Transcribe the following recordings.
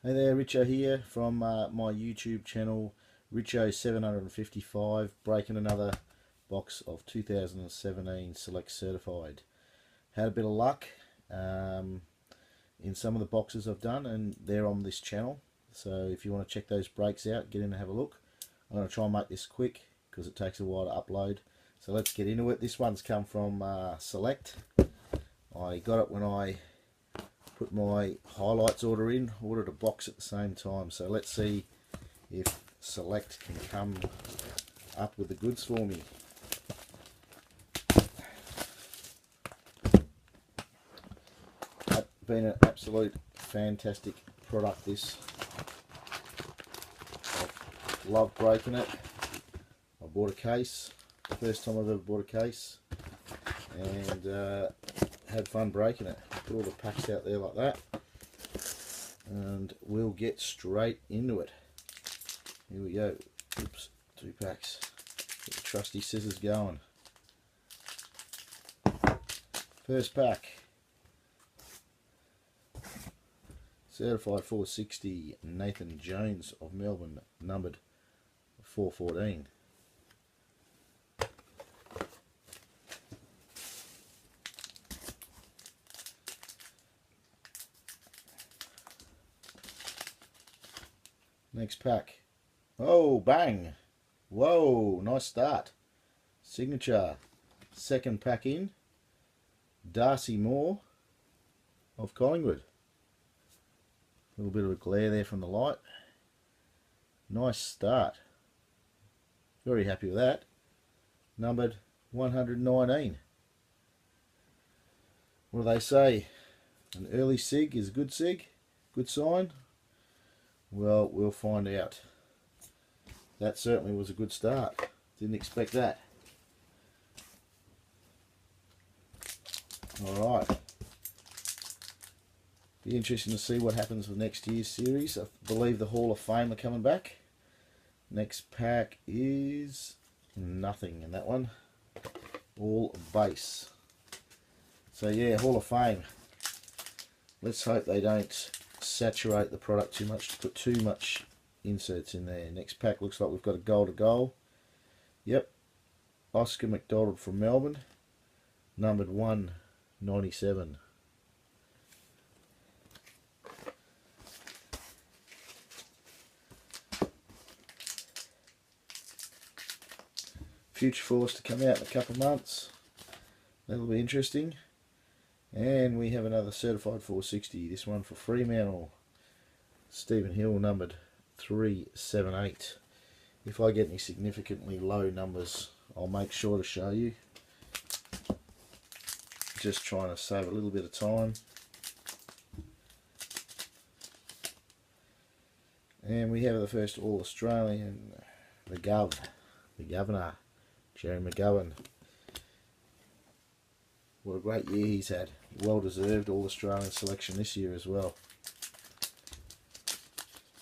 Hey there, Richo here from my YouTube channel, Richo755, breaking another box of 2017 Select Certified. Had a bit of luck in some of the boxes I've done, and they're on this channel. So if you want to check those breaks out, get in and have a look. I'm going to try and make this quick because it takes a while to upload. So let's get into it. This one's come from Select. I got it when I put my highlights order in, ordered a box at the same time. So let's see if Select can come up with the goods for me. It's been an absolute fantastic product, this. I've loved breaking it. I bought a case, the first time I've ever bought a case, and had fun breaking it. Put all the packs out there like that, and we'll get straight into it. Here we go. Oops, 2 packs. Get the trusty scissors going. First pack. Certified 460 Nathan Jones of Melbourne, numbered 414. Next pack. Oh, bang! Whoa, nice start. Signature. Second pack in. Darcy Moore of Collingwood. A little bit of a glare there from the light. Nice start. Very happy with that. Numbered 119. What do they say? An early sig is a good sig? Good sign? Well, we'll find out. That certainly was a good start. Didn't expect that. Alright. Be interesting to see what happens with next year's series. I believe the Hall of Fame are coming back. Next pack is nothing in that one. All base. So yeah, Hall of Fame. Let's hope they don't saturate the product too much to put too much inserts in there. Next pack looks like we've got a goal to goal. Yep, Oscar McDonald from Melbourne, numbered 197. Future Force to come out in a couple of months. That'll be interesting. And we have another certified 460. This one for Fremantle. Stephen Hill, numbered 378. If I get any significantly low numbers, I'll make sure to show you. Just trying to save a little bit of time. And we have the first All-Australian, the Governor, Jerry McGovern. What a great year he's had. Well deserved All-Australian selection this year as well.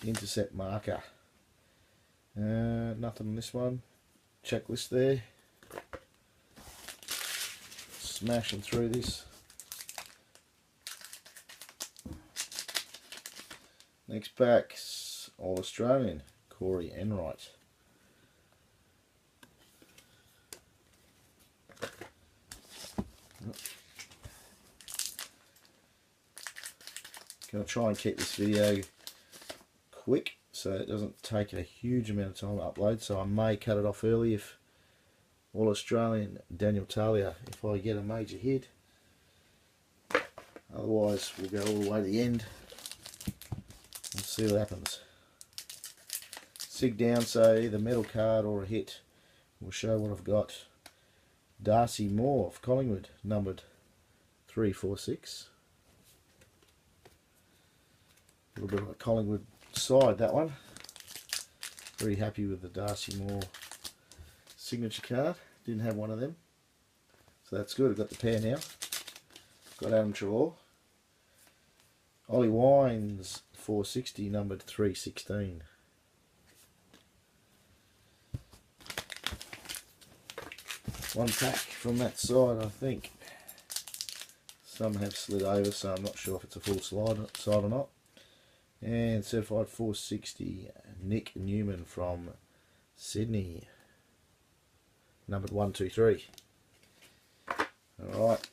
Intercept marker. Nothing on this one. Checklist there. Smashing through this. Next pack, All-Australian, Corey Enright. Going to try and keep this video quick so it doesn't take a huge amount of time to upload, so I may cut it off early if All-Australian Daniel Talia, if I get a major hit. Otherwise we'll go all the way to the end and see what happens. Sig down, so either medal card or a hit will show what I've got. Darcy Moore of Collingwood, numbered 346. A little bit of a Collingwood side, that one. Very happy with the Darcy Moore signature card. Didn't have one of them, so that's good. I've got the pair now. Got Adam Trelaw. Ollie Wines 460, numbered 316. One pack from that side, I think. Some have slid over, so I'm not sure if it's a full side or not. And certified 460, Nick Newman from Sydney. Numbered 1, 2, 3. Alright,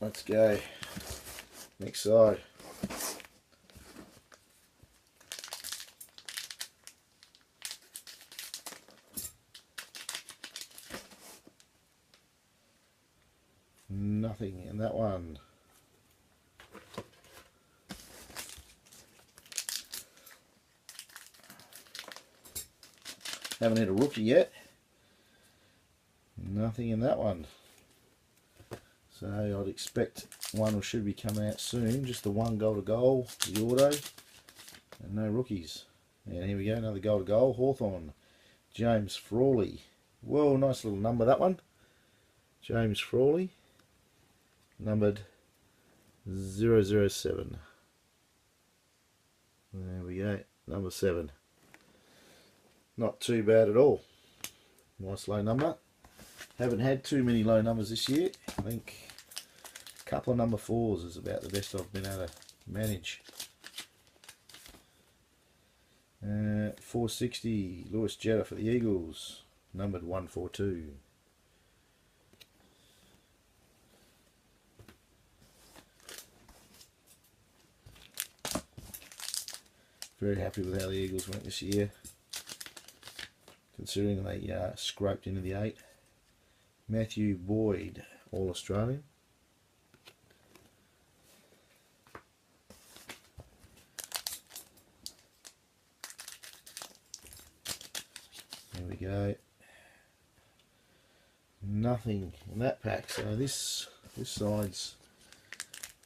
let's go. Next side. Nothing in that one. Haven't hit a rookie yet. Nothing in that one. So I'd expect one should be coming out soon. Just the one goal to goal, the auto, and no rookies. And here we go, another goal to goal. Hawthorn, James Frawley. Whoa, nice little number that one. James Frawley, numbered 007. There we go, number 7. Not too bad at all. Nice low number. Haven't had too many low numbers this year. I think a couple of number 4s is about the best I've been able to manage. 460, Lewis Jetta for the Eagles, numbered 142. Very happy with how the Eagles went this year, considering they scraped into the 8. Matthew Boyd, All Australian. There we go. Nothing in that pack. So this side's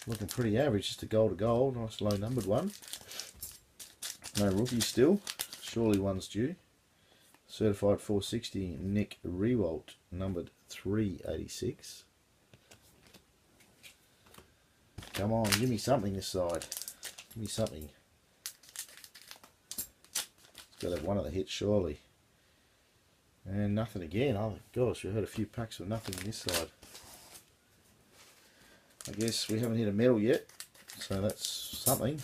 looking pretty average. Just a goal to goal. Nice low numbered one. No rookies still. Surely one's due. Certified 460, Nick Rewalt, numbered 386. Come on, give me something this side. Give me something. It's got to have one of the hits, surely. And nothing again. Oh gosh, we had a few packs with nothing on this side. I guess we haven't hit a medal yet, so that's something.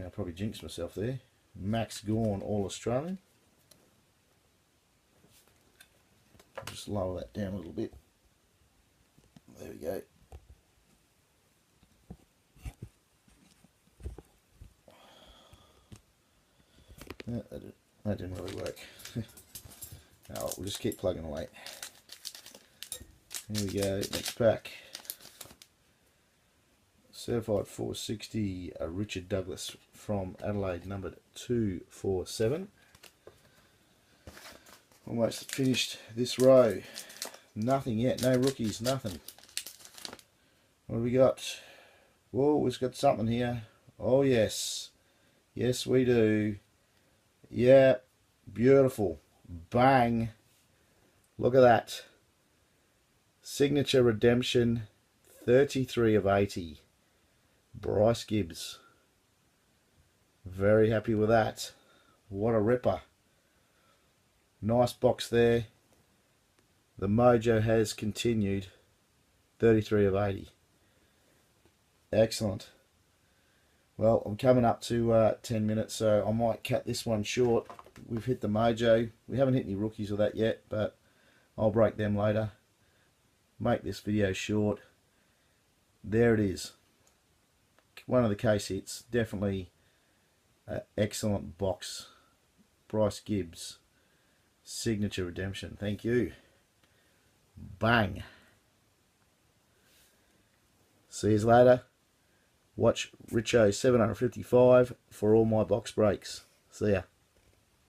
I probably jinxed myself there. Max Gawn, All Australian. I'll just lower that down a little bit. There we go. That didn't really work. Oh, we'll just keep plugging away. Here we go, next pack. Certified 460, Richard Douglas from Adelaide, numbered 247. Almost finished this row. Nothing yet, no rookies, nothing. What have we got? Whoa, we've got something here. Oh yes, yes we do. Yeah, beautiful. Bang. Look at that. Signature Redemption, 33 of 80. Bryce Gibbs. Very happy with that. What a ripper. Nice box there. The mojo has continued. 33 of 80. Excellent. Well, I'm coming up to 10 minutes, so I might cut this one short. We've hit the mojo. We haven't hit any rookies or that yet, but I'll break them later. Make this video short. There it is. One of the case hits. Definitely an excellent box. Bryce Gibbs. Signature Redemption. Thank you. Bang. See you later. Watch Richo 755 for all my box breaks. See ya.